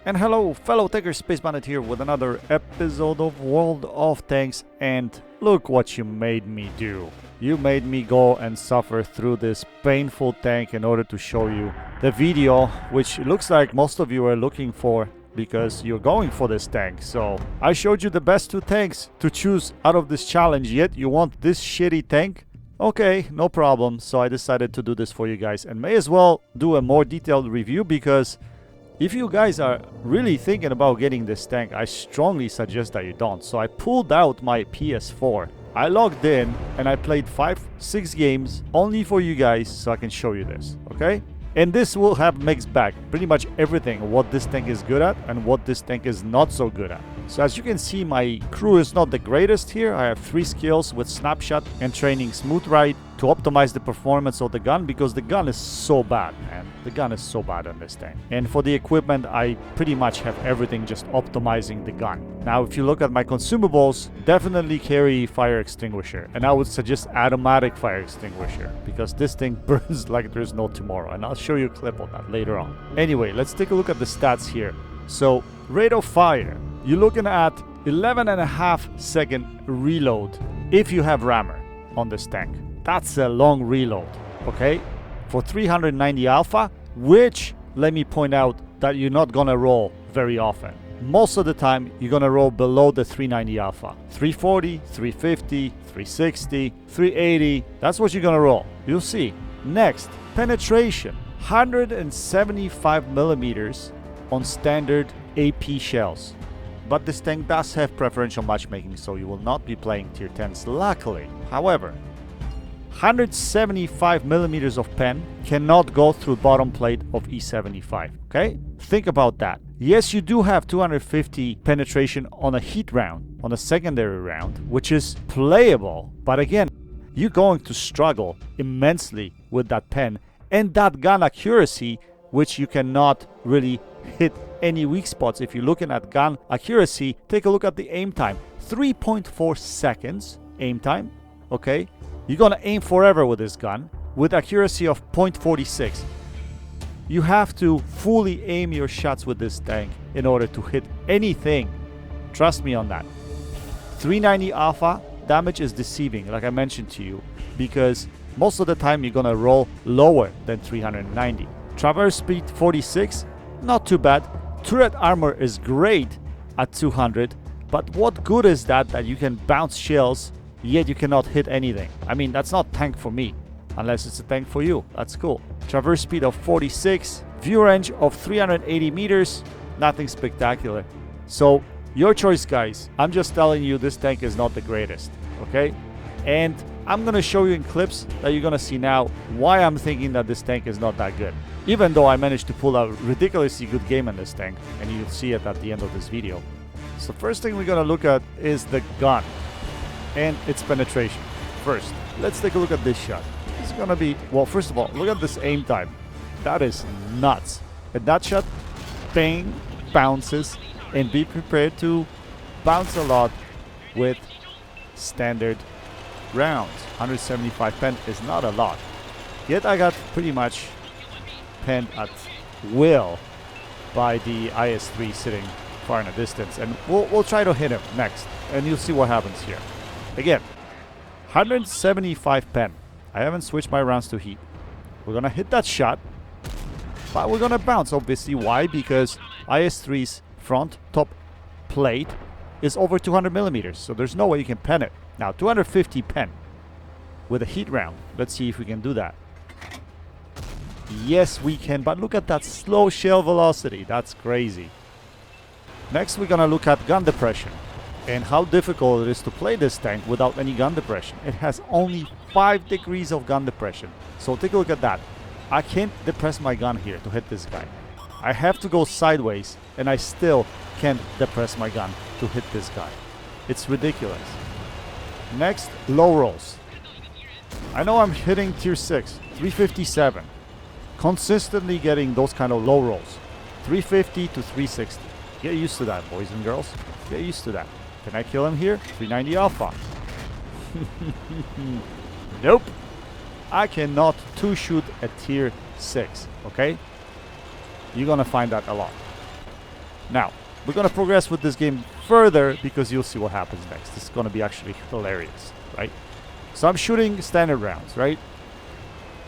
And hello, fellow Taker Space Bandit here with another episode of World of Tanks, and look what you made me do. You made me go and suffer through this painful tank in order to show you the video, which looks like most of you are looking for because you're going for this tank. So I showed you the best two tanks to choose out of this challenge, yet you want this shitty tank? Okay, no problem. So I decided to do this for you guys, and may as well do a more detailed review, because if you guys are really thinking about getting this tank, I strongly suggest that you don't. So I pulled out my PS4. I logged in and I played 5-6 games only for you guys so I can show you this, okay? And this will have mixed bag, pretty much everything, what this tank is good at and what this tank is not so good at. So as you can see, my crew is not the greatest here. I have 3 skills with snapshot and training smooth ride to optimize the performance of the gun, because the gun is so bad, man. The gun is so bad on this tank. And for the equipment, I pretty much have everything just optimizing the gun. Now, if you look at my consumables, definitely carry fire extinguisher. And I would suggest automatic fire extinguisher, because this thing burns like there's no tomorrow. And I'll show you a clip of that later on. Anyway, let's take a look at the stats here. So, rate of fire. You're looking at 11.5 second reload if you have rammer on this tank. That's a long reload, okay? For 390 alpha, which, let me point out, that you're not gonna roll very often. Most of the time, you're gonna roll below the 390 alpha. 340, 350, 360, 380, that's what you're gonna roll. You'll see. Next, penetration. 175 millimeters on standard AP shells. But this tank does have preferential matchmaking, so you will not be playing tier 10s, luckily. However, 175 millimeters of pen cannot go through bottom plate of E75, okay? Think about that. Yes, you do have 250 penetration on a heat round, on a secondary round, which is playable. But again, you're going to struggle immensely with that pen and that gun accuracy, which you cannot really hit any weak spots. If you're looking at gun accuracy, take a look at the aim time. 3.4 seconds aim time, okay? You're gonna aim forever with this gun with accuracy of 0.46. You have to fully aim your shots with this tank in order to hit anything. Trust me on that. 390 alpha damage is deceiving, like I mentioned to you, because most of the time you're gonna roll lower than 390. Traverse speed 46, not too bad. Turret armor is great at 200, but what good is that you can bounce shells yet you cannot hit anything? I mean, that's not tank for me, unless it's a tank for you. That's cool. Traverse speed of 46, view range of 380 meters, nothing spectacular. So your choice, guys. I'm just telling you, this tank is not the greatest, okay? And I'm gonna show you in clips that you're gonna see now why I'm thinking that this tank is not that good, even though I managed to pull out a ridiculously good game in this tank, and you'll see it at the end of this video. So first thing we're gonna look at is the gun and its penetration. First, let's take a look at this shot. It's gonna be, well, first of all, look at this aim time. That is nuts. And that shot, bang, bounces, and be prepared to bounce a lot with standard rounds. 175 pen is not a lot. Yet I got pretty much penned at will by the IS-3 sitting far in the distance. And we'll try to hit him next, and you'll see what happens here. Again, 175 pen. I haven't switched my rounds to heat. We're gonna hit that shot, but we're gonna bounce, obviously. Why? Because IS-3's front top plate is over 200 millimeters, so there's no way you can pen it. Now, 250 pen with a heat round. Let's see if we can do that. Yes, we can, but look at that slow shell velocity. That's crazy. Next, we're gonna look at gun depression and how difficult it is to play this tank without any gun depression. It has only 5 degrees of gun depression. So take a look at that. I can't depress my gun here to hit this guy. I have to go sideways, and I still can't depress my gun to hit this guy. It's ridiculous. Next, low rolls. I know I'm hitting tier 6, 357. Consistently getting those kind of low rolls. 350 to 360. Get used to that, boys and girls. Get used to that. Can I kill him here? 390 alpha. Nope. I cannot two-shoot a tier 6, okay? You're gonna find that a lot. Now, we're going to progress with this game further because you'll see what happens next. This is going to be actually hilarious, right? So I'm shooting standard rounds, right?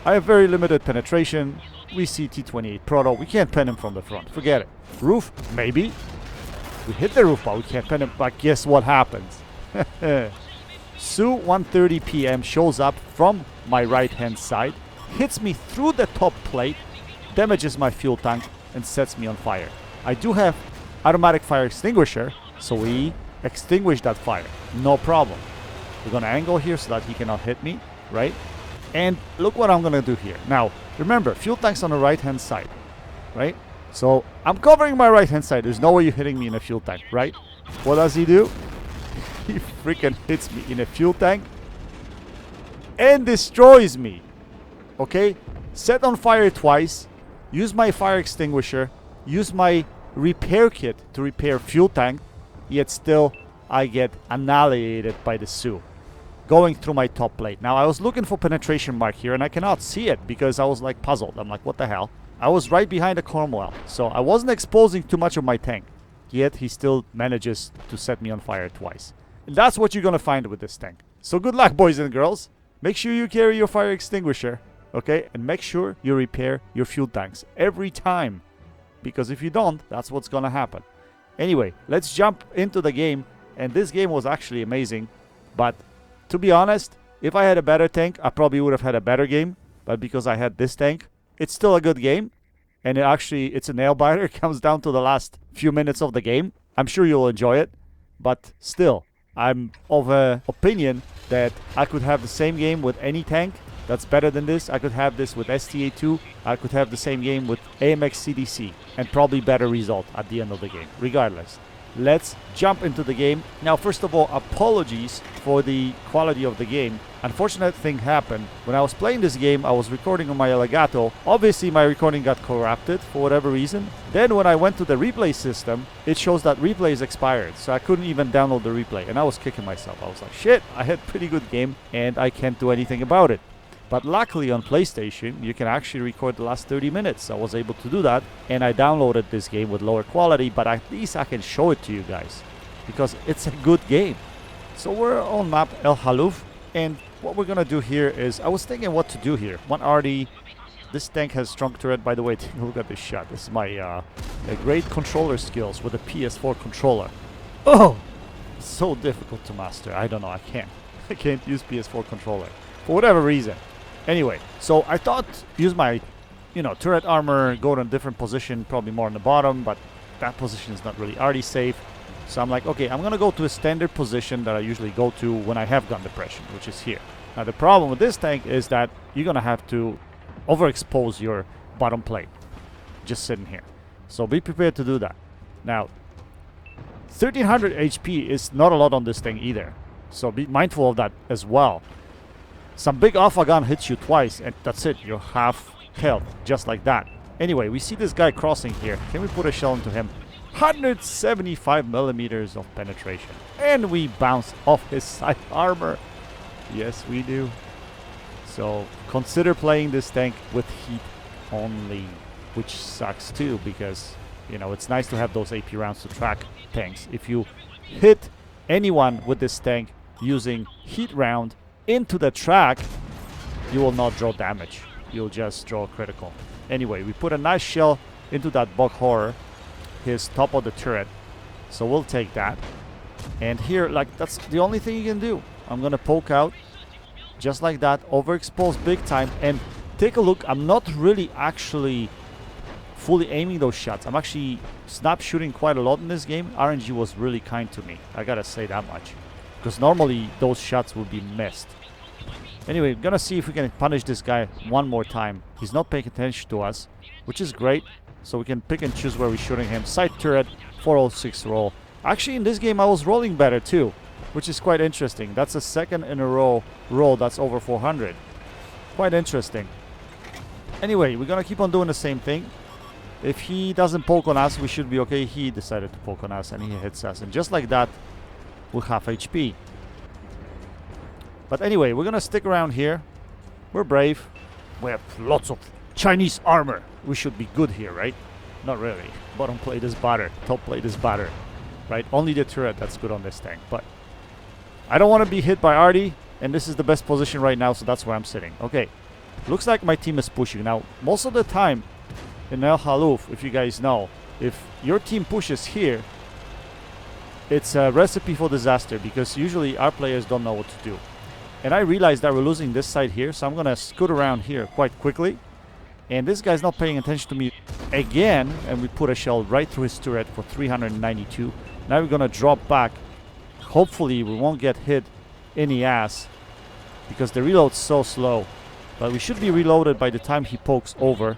I have very limited penetration. We see T-34 Proto. We can't pen him from the front. Forget it. Roof? Maybe. We hit the roof, but we can't pen him. But guess what happens? Su 1:30 p.m. shows up from my right-hand side, hits me through the top plate, damages my fuel tank, and sets me on fire. I do have automatic fire extinguisher, so we extinguish that fire. No problem. We're going to angle here so that he cannot hit me, right? And look what I'm going to do here. Now, remember, fuel tank's on the right-hand side, right? So I'm covering my right-hand side. There's no way you're hitting me in a fuel tank, right? What does he do? He freaking hits me in a fuel tank and destroys me. Okay? Set on fire twice. Use my fire extinguisher. Use my repair kit to repair fuel tank. Yet still, I get annihilated by the Su going through my top plate. Now, I was looking for penetration mark here, and I cannot see it because I was like puzzled. I'm like, what the hell? I was right behind the Cromwell, so I wasn't exposing too much of my tank. Yet, he still manages to set me on fire twice. And that's what you're going to find with this tank. So good luck, boys and girls. Make sure you carry your fire extinguisher, okay? And make sure you repair your fuel tanks every time. Because if you don't, that's what's going to happen. Anyway, let's jump into the game. And this game was actually amazing. But to be honest, if I had a better tank, I probably would have had a better game. But because I had this tank, it's still a good game. And it's a nail biter. It comes down to the last few minutes of the game. I'm sure you'll enjoy it. But still, I'm of an opinion that I could have the same game with any tank that's better than this. I could have this with STA2. I could have the same game with AMX CDC. And probably better result at the end of the game. Regardless. Let's jump into the game. Now, first of all, apologies for the quality of the game. Unfortunate thing happened. When I was playing this game, I was recording on my Elgato. Obviously, my recording got corrupted for whatever reason. Then when I went to the replay system, it shows that replay is expired. So I couldn't even download the replay. And I was kicking myself. I was like, shit, I had a pretty good game and I can't do anything about it. But luckily on PlayStation, you can actually record the last 30 minutes. I was able to do that. And I downloaded this game with lower quality, but at least I can show it to you guys. Because it's a good game. So we're on map El Hallouf. And what we're going to do here is, I was thinking what to do here. 1RD, this tank has strong turret. By the way, look at this shot. This is my great controller skills with a PS4 controller. Oh! So difficult to master. I don't know, I can't use PS4 controller. For whatever reason. Anyway, so I thought use my, turret armor, go to a different position, probably more on the bottom, but that position is not really RD safe. So I'm like, okay, I'm going to go to a standard position that I usually go to when I have gun depression, which is here. Now, the problem with this tank is that you're going to have to overexpose your bottom plate. Just sitting here. So be prepared to do that. Now, 1300 HP is not a lot on this thing either. So be mindful of that as well. Some big alpha gun hits you twice, and that's it. You're half health, just like that. Anyway, we see this guy crossing here. Can we put a shell into him? 175 millimeters of penetration. And we bounce off his side armor. Yes, we do. So consider playing this tank with heat only, which sucks too, because, it's nice to have those AP rounds to track tanks. If you hit anyone with this tank using heat round into the track, you will not draw damage. You'll just draw critical. Anyway, we put a nice shell into that bug horror, his top of the turret. So we'll take that. And here, that's the only thing you can do. I'm going to poke out just like that, overexpose big time. And take a look, I'm not really actually fully aiming those shots. I'm actually snap shooting quite a lot in this game. RNG was really kind to me. I gotta say that much. Because normally those shots would be missed. Anyway, gonna see if we can punish this guy one more time. He's not paying attention to us, which is great. So we can pick and choose where we're shooting him. Side turret, 406 roll. Actually, in this game, I was rolling better too, which is quite interesting. That's a second in a row roll that's over 400. Quite interesting. Anyway, we're gonna keep on doing the same thing. If he doesn't poke on us, we should be okay. He decided to poke on us and he hits us. And just like that, we'll half HP. But anyway, we're gonna stick around here. We're brave. We have lots of Chinese armor. We should be good here, right? not really. Bottom plate is better. Top plate is better. Right? Only the turret that's good on this tank. But I don't want to be hit by Artie. And this is the best position right now, so that's where I'm sitting. Okay. Looks like my team is pushing. Now, most of the time in El Hallouf, if you guys know, if your team pushes here, it's a recipe for disaster because usually our players don't know what to do. And I realized that we're losing this side here, so I'm going to scoot around here quite quickly. And this guy's not paying attention to me again, and we put a shell right through his turret for 392. Now we're going to drop back. Hopefully we won't get hit in the ass because the reload's so slow. But we should be reloaded by the time he pokes over.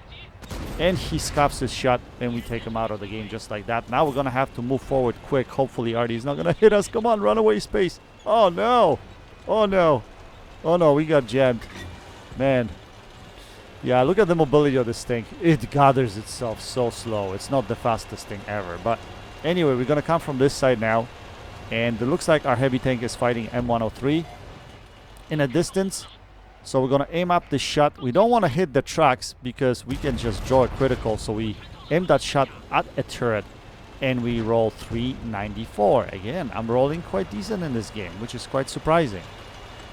And he scuffs his shot, and we take him out of the game just like that. Now we're going to have to move forward quick. Hopefully Artie's not going to hit us. Come on, runaway space. Oh, no. Oh, no. Oh, no, we got jammed. Man. Yeah, look at the mobility of this thing. It gathers itself so slow. It's not the fastest thing ever. But anyway, we're going to come from this side now. And it looks like our heavy tank is fighting M103 in a distance. So we're going to aim up the shot. We don't want to hit the tracks because we can just draw a critical. So we aim that shot at a turret and we roll 394. Again, I'm rolling quite decent in this game, which is quite surprising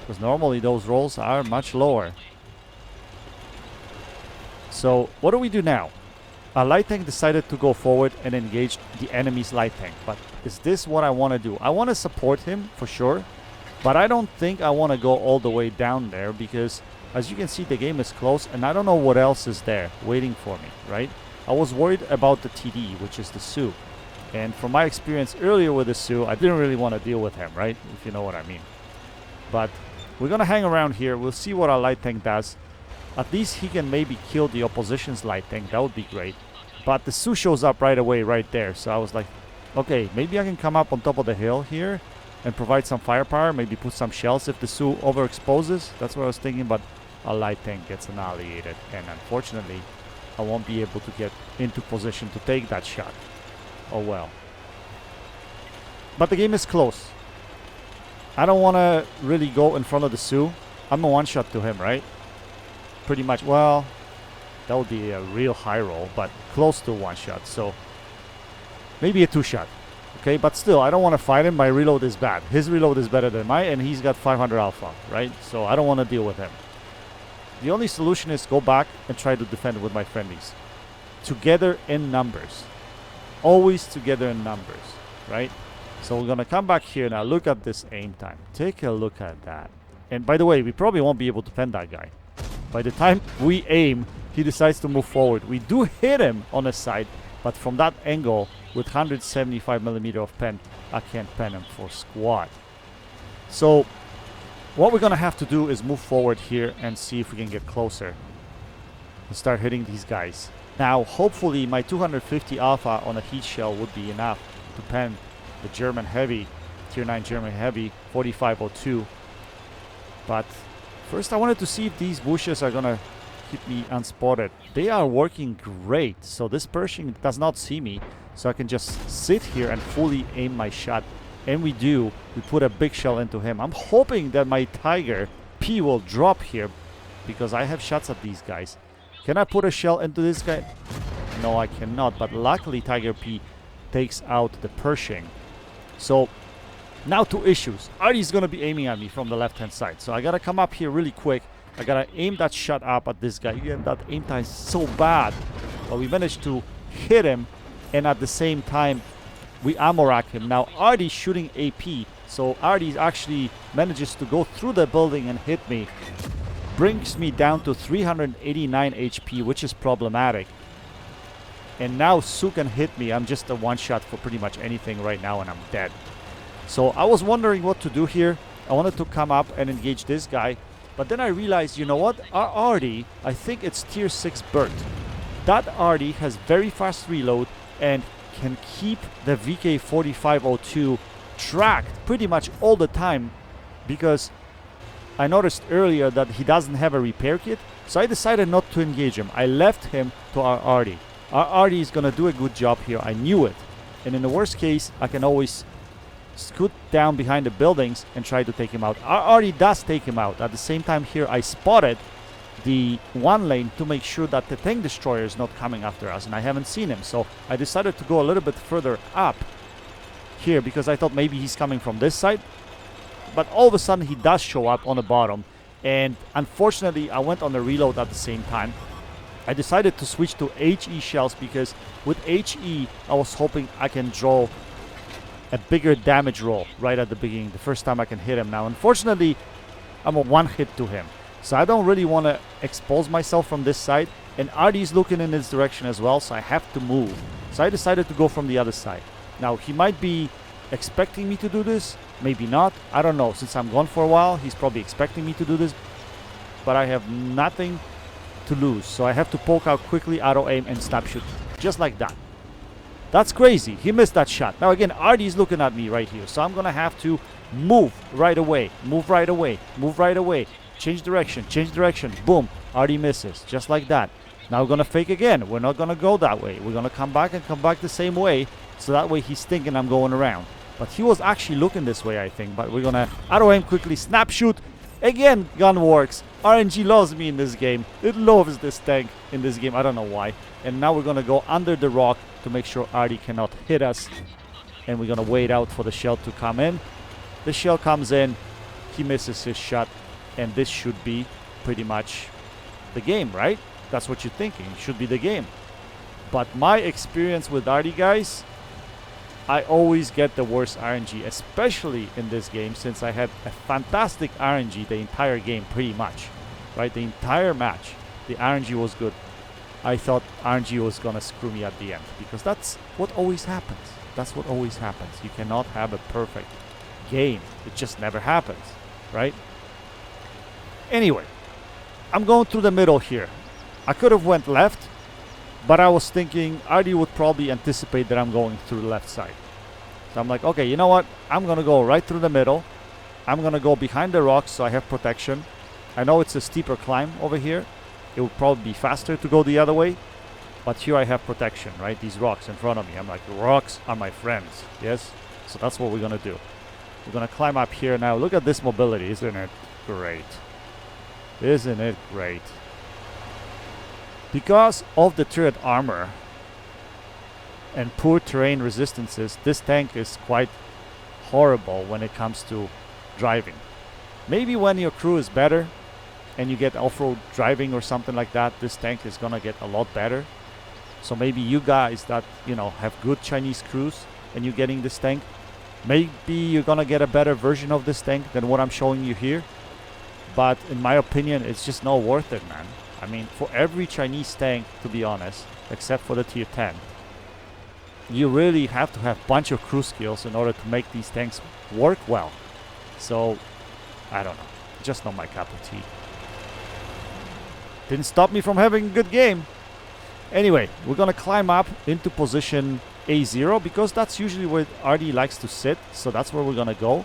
because normally those rolls are much lower. So what do we do now? Our light tank decided to go forward and engage the enemy's light tank. But is this what I want to do? I want to support him for sure. But I don't think I want to go all the way down there because, as you can see, the game is close and I don't know what else is there waiting for me, right? I was worried about the TD, which is the Sioux. And from my experience earlier with the Sioux, I didn't really want to deal with him, right? If you know what I mean. But we're going to hang around here. We'll see what our light tank does. At least he can maybe kill the opposition's light tank. That would be great. But the Sioux shows up right away right there. So I was like, okay, maybe I can come up on top of the hill here and provide some firepower, maybe put some shells if the Sioux overexposes. That's what I was thinking, but our light tank gets annihilated. And unfortunately, I won't be able to get into position to take that shot. Oh well. But the game is close. I don't want to really go in front of the Sioux. I'm a one-shot to him, right? Pretty much. Well, that would be a real high roll, but close to one-shot. So maybe a two-shot. Okay, but still, I don't want to fight him. My reload is bad. His reload is better than mine, and he's got 500 alpha, right? So I don't want to deal with him. The only solution is go back and try to defend with my friendlies. Together in numbers. Always together in numbers, right? So we're going to come back here now. Look at this aim time. Take a look at that. And by the way, we probably won't be able to pen that guy. By the time we aim, he decides to move forward. We do hit him on the side, but from that angle, with 175mm of pen, I can't pen him for squat. So what we're going to have to do is move forward here and see if we can get closer and start hitting these guys. Now, hopefully, my 250 alpha on a heat shell would be enough to pen the German heavy, tier 9 German heavy, 4502. But first, I wanted to see if these bushes are going to keep me unspotted. They are working great. So this Pershing does not see me. So I can just sit here and fully aim my shot. And we do. We put a big shell into him. I'm hoping that my Tiger P will drop here because I have shots at these guys. Can I put a shell into this guy? No, I cannot. But luckily, Tiger P takes out the Pershing. So now two issues. Artie's going to be aiming at me from the left-hand side. So I got to come up here really quick. I got to aim that shot up at this guy. Again, that aim time is so bad. But we managed to hit him. And at the same time, we ammo rack him. Now, Artie's shooting AP. So Artie actually manages to go through the building and hit me. Brings me down to 389 HP, which is problematic. And now Sioux can hit me. I'm just a one-shot for pretty much anything right now, and I'm dead. So I was wondering what to do here. I wanted to come up and engage this guy. But then I realized, you know what? Our Artie, I think it's tier 6 Burt. That Artie has very fast reload and can keep the VK4502 tracked pretty much all the time because I noticed earlier that he doesn't have a repair kit. So I decided not to engage him. I left him to our Artie. Our Artie is going to do a good job here. I knew it. And in the worst case, I can always scoot down behind the buildings and try to take him out. Our Artie does take him out. At the same time here, I spotted the one lane to make sure that the tank destroyer is not coming after us, and I haven't seen him. So I decided to go a little bit further up here because I thought maybe he's coming from this side. But all of a sudden he does show up on the bottom, and unfortunately I went on the reload at the same time. I decided to switch to HE shells because with HE I was hoping I can draw a bigger damage roll right at the beginning, the first time I can hit him. Now unfortunately I'm a one hit to him, so I don't really want to expose myself from this side, and Artie's looking in this direction as well, so I have to move. So I decided to go from the other side. Now he might be expecting me to do this, maybe not, I don't know. Since I'm gone for a while, he's probably expecting me to do this, but I have nothing to lose, so I have to poke out quickly, auto aim, and snap shoot, just like that. That's crazy. He missed that shot. Now again, Artie's looking at me right here, so I'm gonna have to move right away, move right away, move right away, change direction, boom, Artie misses, just like that. Now we're gonna fake again. We're not gonna go that way. We're gonna come back and come back the same way, so that way he's thinking I'm going around. But he was actually looking this way, I think. But we're gonna auto aim quickly, snap shoot. Again, gun works. RNG loves me in this game. It loves this tank in this game. I don't know why. And now we're gonna go under the rock to make sure Artie cannot hit us. And we're gonna wait out for the shell to come in. The shell comes in, he misses his shot, and this should be pretty much the game, right? That's what you're thinking. It should be the game. But my experience with Artie, guys, I always get the worst RNG, especially in this game, since I had a fantastic RNG the entire game, pretty much, right? The entire match, the RNG was good. I thought RNG was gonna screw me at the end, because that's what always happens. That's what always happens. You cannot have a perfect game. It just never happens, right? Anyway, I'm going through the middle here. I could have went left, but I was thinking Artie would probably anticipate that I'm going through the left side. So I'm like, okay, you know what? I'm going to go right through the middle. I'm going to go behind the rocks so I have protection. I know it's a steeper climb over here. It would probably be faster to go the other way. But here I have protection, right? These rocks in front of me. I'm like, the rocks are my friends. Yes? So that's what we're going to do. We're going to climb up here now. Look at this mobility. Isn't it great? Isn't it great? Because of the turret armor and poor terrain resistances, this tank is quite horrible when it comes to driving. Maybe when your crew is better and you get off-road driving or something like that, this tank is gonna get a lot better. So maybe you guys that, you know, have good Chinese crews and you're getting this tank, maybe you're gonna get a better version of this tank than what I'm showing you here. But in my opinion, it's just not worth it, man. I mean, for every Chinese tank, to be honest, except for the tier 10, you really have to have a bunch of crew skills in order to make these tanks work well. So, I don't know. Just not my cup of tea. Didn't stop me from having a good game. Anyway, we're gonna climb up into position A0 because that's usually where Artie likes to sit. So that's where we're gonna go.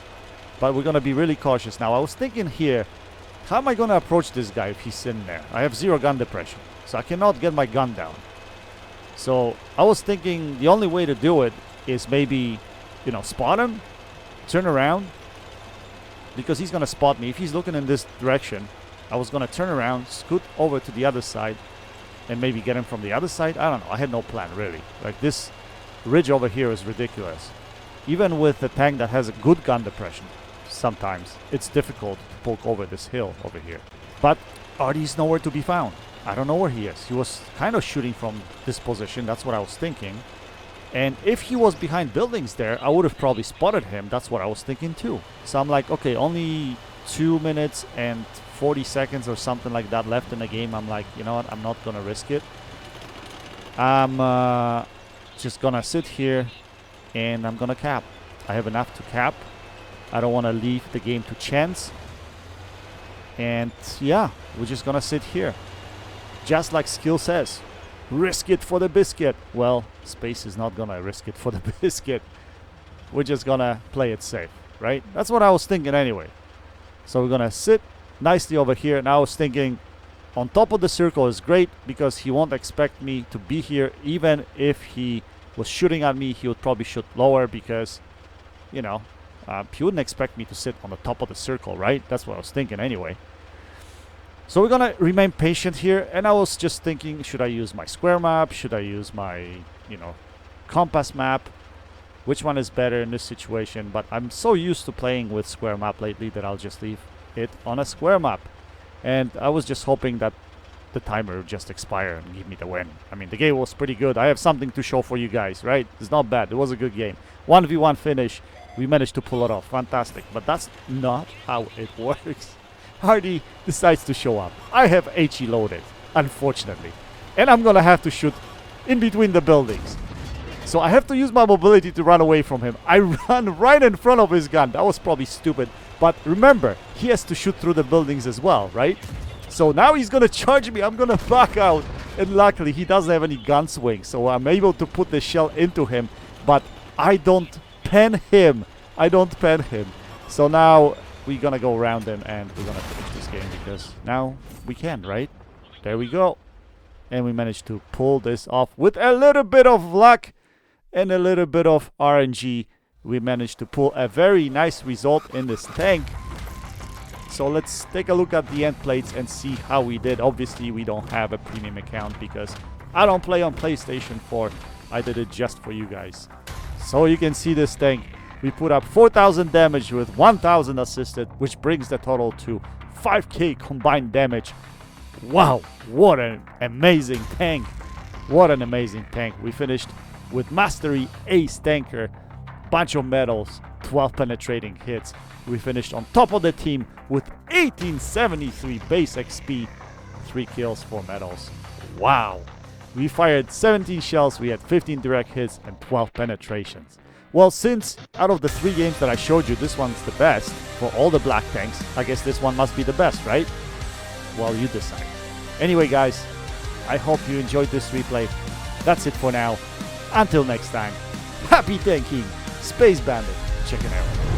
But we're gonna be really cautious. Now, I was thinking here, how am I going to approach this guy if he's sitting there? I have 0 gun depression, so I cannot get my gun down. So I was thinking the only way to do it is maybe, you know, spot him, turn around, because he's going to spot me. If he's looking in this direction, I was going to turn around, scoot over to the other side, and maybe get him from the other side. I don't know. I had no plan, really. Like, this ridge over here is ridiculous. Even with a tank that has a good gun depression, sometimes it's difficult to poke over this hill over here. But Artie's nowhere to be found. I don't know where he is. He was kind of shooting from this position. That's what I was thinking. And if he was behind buildings there, I would have probably spotted him. That's what I was thinking too. So I'm like, okay, only 2 minutes and 40 seconds or something like that left in the game. I'm like, you know what? I'm not gonna risk it. I'm just gonna sit here and I'm gonna cap. I have enough to cap. I don't want to leave the game to chance. And yeah, we're just gonna sit here. Just like skill says, risk it for the biscuit. Well, space is not gonna risk it for the biscuit. We're just gonna play it safe, right? That's what I was thinking anyway. So we're gonna sit nicely over here. And I was thinking on top of the circle is great because he won't expect me to be here. Even if he was shooting at me, he would probably shoot lower because, you know, he wouldn't expect me to sit on the top of the circle, right? That's what I was thinking anyway. So we're gonna remain patient here, and I was just thinking, should I use my square map? Should I use my, you know, compass map? Which one is better in this situation? But I'm so used to playing with square map lately that I'll just leave it on a square map. And I was just hoping that the timer would just expire and give me the win. I mean, the game was pretty good. I have something to show for you guys, right? It's not bad. It was a good game. 1v1 finish. We managed to pull it off. Fantastic. But that's not how it works. Hardy decides to show up. I have HE loaded, unfortunately. And I'm gonna have to shoot in between the buildings. So I have to use my mobility to run away from him. I run right in front of his gun. That was probably stupid. But remember, he has to shoot through the buildings as well, right? So now he's gonna charge me. I'm gonna back out. And luckily, he doesn't have any gun swing. So I'm able to put the shell into him. But I don't pen him. So now we're gonna go around him and we're gonna finish this game because now we can, right? There we go. And we managed to pull this off with a little bit of luck and a little bit of RNG. We managed to pull a very nice result in this tank. So let's take a look at the end plates and see how we did. Obviously, we don't have a premium account because I don't play on PlayStation 4. I did it just for you guys. So you can see this tank. We put up 4,000 damage with 1,000 assisted, which brings the total to 5k combined damage. Wow, what an amazing tank. What an amazing tank. We finished with Mastery Ace Tanker, bunch of medals, 12 penetrating hits. We finished on top of the team with 1873 base XP, 3 kills, 4 medals. Wow. We fired 17 shells, we had 15 direct hits and 12 penetrations. Well, since out of the 3 games that I showed you, this one's the best for all the black tanks, I guess this one must be the best, right? Well, you decide. Anyway, guys, I hope you enjoyed this replay. That's it for now. Until next time, happy tanking, Space Bandit, checking out.